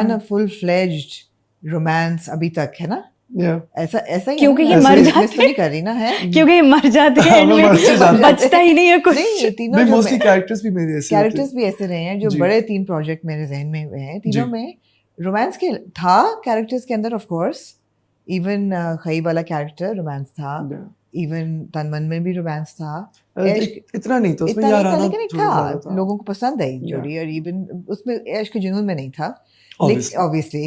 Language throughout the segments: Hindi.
a full-fledged romance अभी तक है ना? ऐसा ऐसा ही क्योंकि है ये ना? मर Dismiss जाते तो नहीं कर रही ना है? क्योंकि ये मर जाते हैं हाँ, वो मर से जाते हैं। बचता ही नहीं है कुछ। नहीं ये तीनों नहीं जो मोस्टली कैरेक्टर्स भी मेरे ऐसे कैरेक्टर्स भी ऐसे रहे हैं जो जी। बड़े 3 प्रोजेक्ट मेरे जहन में हुए हैं तीनों जी। में रोमांस के था कैरेक्टर्स के अंदर ऑफ कोर्स इवन खई वाला कैरेक्टर रोमांस था होते इवन तनमन में भी रोमांस था हैं। इश्क इतना नहीं था उसमें इतना यार नहीं था आना लेकिन एक थोड़ा ज्यादा था लोगों को पसंद आई जोड़ी और इवन उसमें इश्क के जुनून में नहीं था Obviously. Obviously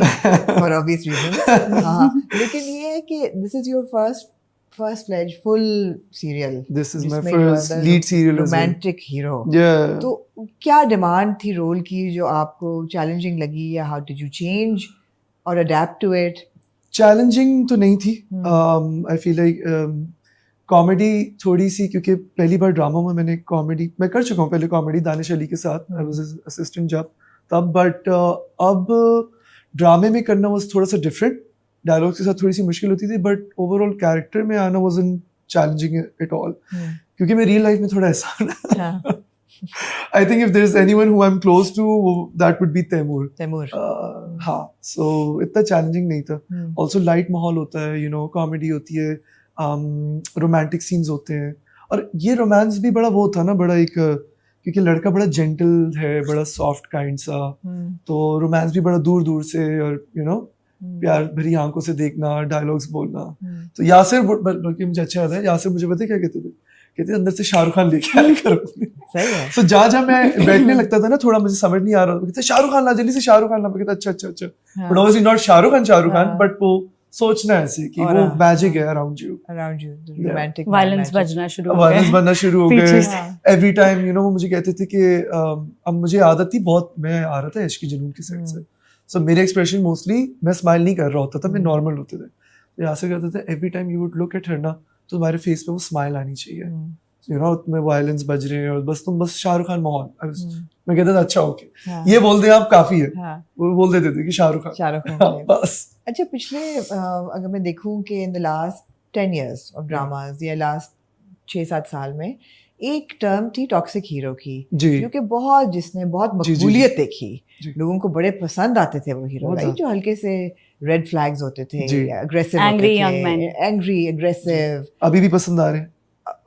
for obvious reasons हाँ लेकिन ये है कि this is your first fledged full serial This is my first lead serial as well. Romantic hero Yeah. तो क्या डिमांड थी रोल की जो आपको चैलेंजिंग लगी या हाउ डिड यू चेंज और अडेप्ट टू इट चैलेंजिंग तो नहीं थी आई फील लाइक कॉमेडी थोड़ी सी क्योंकि पहली बार ड्रामा में मैंने कॉमेडी मैं कर चुका हूँ पहले कॉमेडी दानिश अली के साथ आई वाज असिस्टेंट जब तब बट अब ड्रामे में करना वाज थोड़ा सा डिफरेंट डायलॉग्स के साथ थोड़ी सी मुश्किल होती थी बट ओवरऑल कैरेक्टर में आना वाजंट चैलेंजिंग एट ऑल क्योंकि मैं रियल लाइफ में थोड़ा ऐसा I think if there is anyone who I am close to that would be Taimur हाँ सो इतना चैलेंजिंग नहीं था ऑल्सो लाइट माहौल होता है यू नो कॉमेडी होती है रोमांटिक सीन्स होते हैं और ये रोमांस भी बड़ा वो था ना बड़ा एक क्योंकि लड़का बड़ा जेंटल है बड़ा सॉफ्ट काइंड सा तो रोमांस भी बड़ा दूर दूर से और यू नो प्यार भरी आंखों से देखना डायलॉग्स बोलना तो यासिर बल्कि मुझे अच्छा याद है यासिर मुझे पता है क्या कहते थे अंदर से शाहरुख खान लेके आया करो सही है तो जहाँ मैं बैठने लगता था ना थोड़ा मुझे समझ नहीं आ रहा कहते शाहरुख खान ला जल्दी से शाहरुख खान ला कहता अच्छा but obviously not Shahrukh Khan but वो सोचना ऐसे कि वो मैजिक है अराउंड यू रोमांटिक वायलेंस बजना शुरू हो वायलेंस गया बनना शुरू हो पीछे गए से। एवरी टाइम यू नो वो मुझे कहते थे कि अब मुझे आदत थी बहुत मैं आ रहा था इश्क की जुनून की साइड से सो मेरे एक्सप्रेशन मोस्टली मैं स्माइल नहीं कर रहा होता था मैं नॉर्मल होते थे तो यहाँ से कहते थे every time you would look at her ना तो तुम्हारे फेस पे वो स्माइल आनी चाहिए यू नो तुम्हें वायलेंस बज रहे हैं और बस तुम बस शाहरुख खान माहौल मैं कहता था अच्छा ओके ये बोल दे आप काफी है वो बोल देते थे कि शाहरुख खान बस अच्छा पिछले अगर मैं देखूं कि in the last 10 years of dramas या लास्ट 6-7 साल में एक टर्म थी टॉक्सिक हीरो की जो कि जिसने बहुत मकबूलियत देखी लोगों को बड़े पसंद आते थे वो हीरो राइट जो हल्के से रेड फ्लैग्स होते थे अग्रेसिव एंग्री अग्रेसिव अभी भी पसंद आ रहे हैं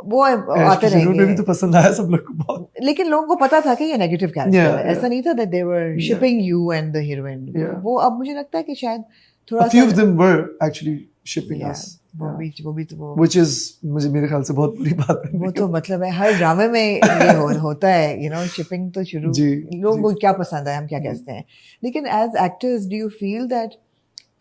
वो आते रहेंगे भी तो पसंद आया सब लोग को बहुत लेकिन लोगों को पता था कि ये नेगेटिव कैरेक्टर है ऐसा नहीं था that they were shipping you and the heroine वो अब मुझे लगता है कि शायद थोड़ा few of them were actually shipping us वो भी तो which is मुझे मेरे ख्याल से बहुत बुरी बात है वो तो मतलब है हर ड्रामे में ये होता है यू नो शिपिंग तो शुरू लोगों को क्या पसंद है हम क्या कहते हैं लेकिन as actors do you feel that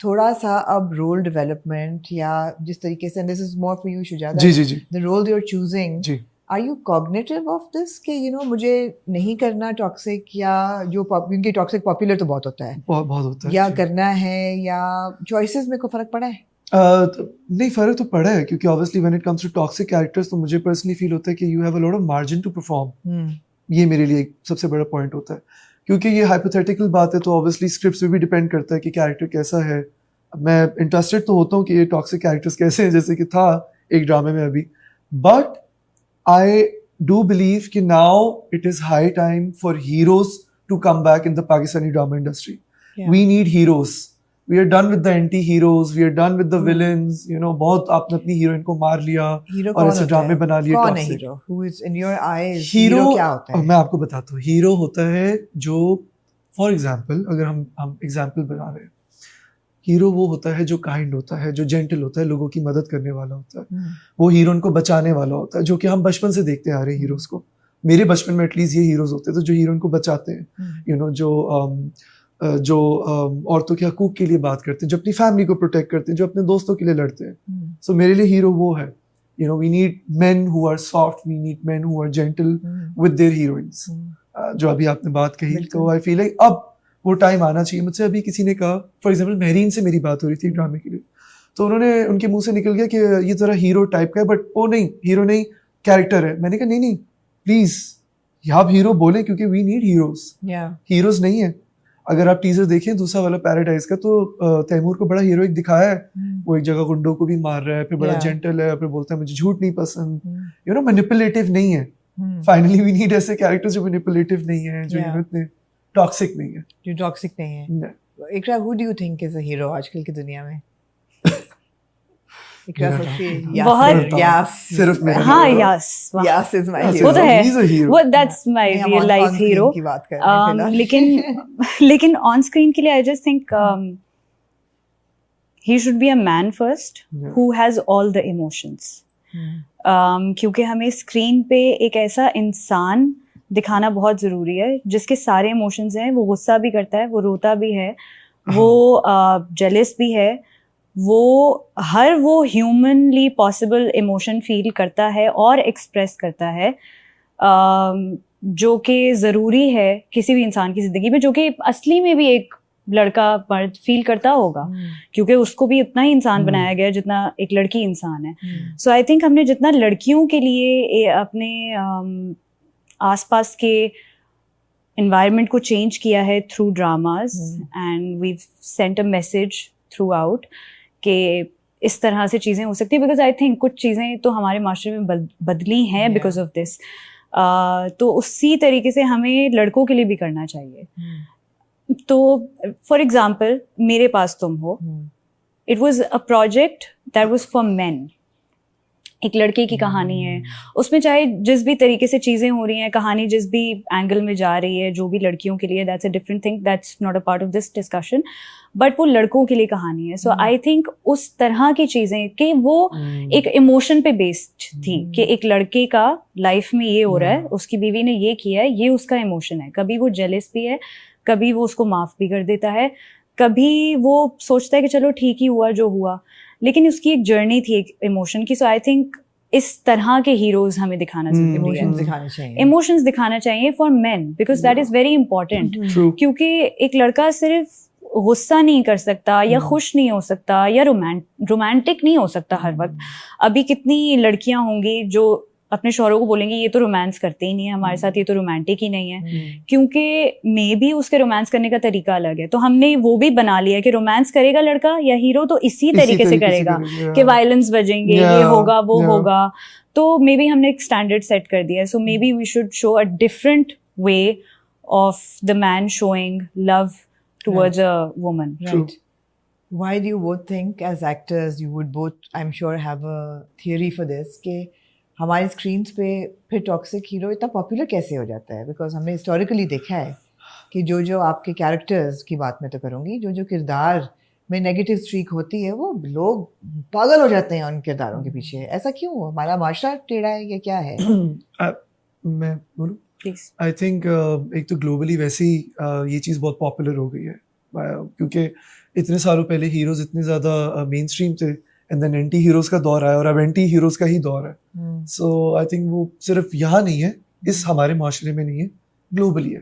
थोड़ा सा अब रोल डेवलपमेंट या जिस तरीके से this is more for you Shujaat ji the role you are choosing are you cognitive of this कि यू नो मुझे नहीं करना टॉक्सिक या जो क्योंकि टॉक्सिक पॉपुलर तो बहुत होता है बहुत होता है या करना है या चॉइसेस में कोई फर्क पड़ा है नहीं फर्क तो पड़ा है क्योंकि obviously when it comes to toxic characters तो मुझे पर्सनली फील होता है कि you have a lot of margin to perform ये मेरे लिए एक सबसे बड़ा पॉइंट होता है क्योंकि ये हाइपोथेटिकल बात है तो ऑब्वियसली स्क्रिप्ट पे भी डिपेंड करता है कि कैरेक्टर कैसा है मैं इंटरेस्टेड तो होता हूँ कि ये टॉक्सिक कैरेक्टर्स कैसे हैं जैसे कि था एक ड्रामे में अभी बट आई डू बिलीव कि now it is high time for heroes to come back in the Pakistani drama industry we need heroes we are done with the anti heroes we are done with the villains you know बहुत आपने अपनी हीरोइन को मार लिया और ऐसे ड्रामे बना लिए कौन है hero who is in your eyes hero क्या होता है मैं आपको बताता हूँ हीरो होता है जो फॉर एग्जांपल अगर हम एग्जांपल बना रहे हैं हीरो वो होता है जो काइंड होता है जो जेंटल होता है लोगों की मदद करने वाला होता है वो हीरोइन को बचाने वाला होता है जो कि हम बचपन से देखते आ रहे हैं हीरोज को मेरे बचपन में एटलीस्ट ये हीरोज होते थे जो हीरोइन को बचाते हैं यू नो जो औरतों के हकूक के लिए बात करते हैं जो अपनी फैमिली को प्रोटेक्ट करते हैं जो अपने दोस्तों के लिए लड़ते हैं सो मेरे लिए हीरो वो है you know we need men who are soft we need men who are gentle with their heroines जो अभी आपने बात कही तो आई फील लाइक अब वो टाइम आना चाहिए मुझसे अभी किसी ने कहा फॉर एग्जांपल महरीन से मेरी बात हो रही थी ड्रामे के लिए तो उन्होंने उनके मुंह से निकल गया कि ये जरा हीरो टाइप का है बट वो नहीं हीरो नहीं कैरेक्टर है मैंने कहा नहीं प्लीज आप हीरो बोले क्योंकि वी नीड हीरोज नहीं है अगर आप टीजर देखें दूसरा वाला पैराडाइज का तो तैमूर को बड़ा हीरोइक दिखाया है वो एक जगह गुंडों को भी मार रहा है फिर बड़ा जेंटल है फिर बोलता है मुझे झूठ नहीं पसंद यू नो मैनिपुलेटिव नहीं है फाइनली वी नीड ऐसे कैरेक्टर्स जो मैनिपुलेटिव नहीं है जो इतने टॉक्सिक नहीं है जो टॉक्सिक नहीं है इकरा, who do you think is a hero आजकल की दुनिया में? इकरा मेरा सबसे बहुत- यास सिर्फ मैं हाँ yes Yas is my Yes, hero. वो तो है, He's a hero. वो दैट्स माय नहीं, हम real life on screen hero. की बात कर रहे हैं फिलहाल। लेकिन ऑन स्क्रीन के लिए I just think he should be a man first Yeah. who has all the emotions. क्योंकि हमें स्क्रीन पे एक ऐसा इंसान दिखाना बहुत जरूरी है जिसके सारे इमोशंस हैं। वो गुस्सा भी करता है, वो रोता भी है, वो जेलस भी है, वो ह्यूमनली पॉसिबल इमोशन फील करता है और एक्सप्रेस करता है, जो कि ज़रूरी है किसी भी इंसान की ज़िंदगी में, जो कि असली में भी एक लड़का मर्द फील करता होगा, क्योंकि उसको भी उतना ही इंसान बनाया गया जितना एक लड़की इंसान है। सो आई थिंक हमने जितना लड़कियों के लिए अपने आसपास के environment को चेंज किया है through dramas, and we sent a message throughout कि इस तरह से चीज़ें हो सकती है, बिकॉज आई थिंक कुछ चीज़ें तो हमारे माशरे में बदली हैं बिकॉज ऑफ दिस। तो उसी तरीके से हमें लड़कों के लिए भी करना चाहिए। तो फॉर एग्जाम्पल मेरे पास तुम हो, it was a project that was for man. एक लड़के की कहानी है, उसमें चाहे जिस भी तरीके से चीजें हो रही हैं, कहानी जिस भी एंगल में जा रही है, जो भी लड़कियों के लिए, that's a different thing, that's not a part of this discussion, but वो लड़कों के लिए कहानी है। सो आई थिंक उस तरह की चीजें कि वो एक इमोशन पे बेस्ड थी कि एक लड़के का लाइफ में ये हो रहा है, उसकी बीवी ने ये किया है, ये उसका इमोशन है। कभी वो जेलस भी है, कभी वो उसको माफ भी कर देता है, कभी वो सोचता है कि चलो ठीक ही हुआ जो हुआ, लेकिन उसकी एक जर्नी थी एक इमोशन की। सो आई थिंक इस तरह के हीरोज हमें दिखाना जरूरी है। इमोशंस दिखाने चाहिए, इमोशंस दिखाना चाहिए for main, because that is very important. क्योंकि एक लड़का सिर्फ गुस्सा नहीं कर सकता या खुश नहीं हो सकता या रोमांटिक नहीं हो सकता हर वक्त। अभी कितनी लड़कियां होंगी जो अपने शौहरों को बोलेंगी ये तो रोमांस करते ही नहीं है हमारे साथ, ये तो रोमांटिक ही नहीं है, क्योंकि मे भी उसके रोमांस करने का तरीका अलग है। तो हमने वो भी बना लिया कि रोमांस करेगा लड़का या हीरो तो इसी तरीके से करेगा कि वायलेंस बजेंगे, ये होगा, वो होगा। तो मे बी हमने एक स्टैंडर्ड सेट कर दिया है। So maybe we should show a different way of the man showing love towards a woman. Right. Why do you both think as actors you would both, I'm sure, have a theory for this कि हमारे स्क्रीन्स पे फिर टॉक्सिक हीरो इतना पॉपुलर कैसे हो जाता है? बिकॉज हमने हिस्टोरिकली देखा है कि जो आपके कैरेक्टर्स की बात मैं तो करूँगी, जो किरदार में नेगेटिव स्ट्रीक होती है वो लोग पागल हो जाते हैं उन किरदारों के पीछे। ऐसा क्यों? हमारा माशरा टेढ़ा है या क्या है? मैं बोलूँ? आई थिंक एक तो ग्लोबली वैसे ही ये चीज़ बहुत पॉपुलर हो गई है, क्योंकि इतने सालों पहले हीरोज इतने ज़्यादा मेन स्ट्रीम थे, एंड देन एंटी हीरोज का दौर आया और अब एंटी हीरोज का ही दौर है। सो आई थिंक वो सिर्फ यहाँ नहीं है, इस हमारे माशरे में नहीं है, ग्लोबली है,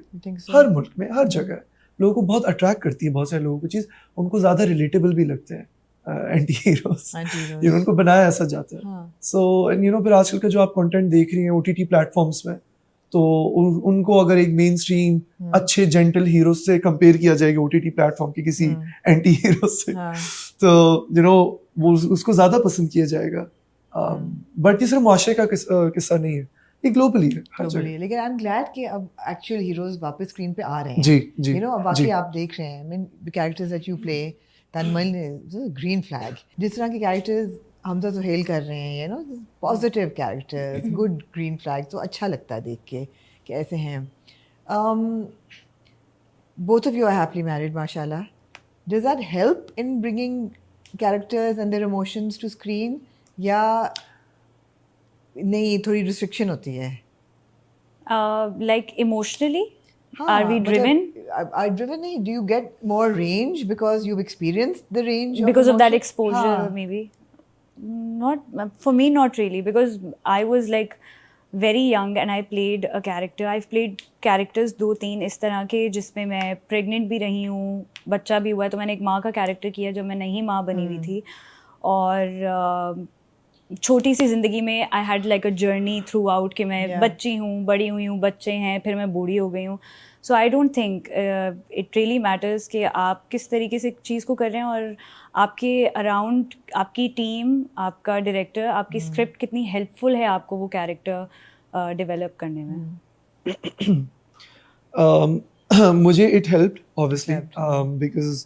हर मुल्क में, हर जगह है। लोगों को बहुत अट्रैक्ट करती है बहुत सारे लोगों को चीज़, उनको ज़्यादा रिलेटेबल भी लगते हैं एंटी हीरोज, उनको बनाया ऐसा जाता है। सो एंड फिर आजकल का जो आप कंटेंट देख रही हैं OTT प्लेटफॉर्म्स में, तो उनको अगर एक मेन स्ट्रीम अच्छे जेंटल हीरो से कंपेयर किया जाएगा OTT प्लेटफॉर्म के किसी एंटी हीरो से, तो वो उसको ज्यादा पसंद किया जाएगा। बट ये सिर्फ मुआशरे का किस्सा नहीं है, ये ग्लोबली है, हर जगह। लेकिन आई एम ग्लैड कि अब एक्चुअल हीरोज वापस स्क्रीन पे आ रहे हैं। जी अब वाकई आप देख रहे हैं, mean the characters that you play, Tanmay ने ग्रीन फ्लैग, जिस तरह के कैरेक्टर्स हम तो हेल कर रहे हैं, positive characters, good green flag, तो अच्छा लगता है देख के कि ऐसे हैं। Both of you are happily married माशाल्लाह। Does that help in bringing characters and their emotions to screen, या नहीं थोड़ी रिस्ट्रिक्शन होती है? Like emotionally are we driven? Are driven? Do you get more range because you've experienced the range because of that exposure? Maybe not for me, not really, because I was like very young and I played a character. I've played characters 2-3 इस तरह के जिसमें मैं pregnant भी रही हूँ, बच्चा भी हुआ है। तो मैंने एक माँ का कैरेक्टर किया जब मैं नहीं माँ बनी हुई थी, और छोटी सी ज़िंदगी में I had like a journey through out कि मैं बच्ची हूँ, बड़ी हुई हूँ, बच्चे हैं, फिर मैं बूढ़ी हो गई हूँ। So I don't think it really matters कि आप किस तरीके से चीज़ को कर रहे हैं, और आपके अराउंड आपकी टीम, आपका डायरेक्टर, आपकी स्क्रिप्ट कितनी हेल्पफुल है आपको वो कैरेक्टर डेवलप करने में। मुझे इट हेल्प्ड ऑब्वियसली बिकॉज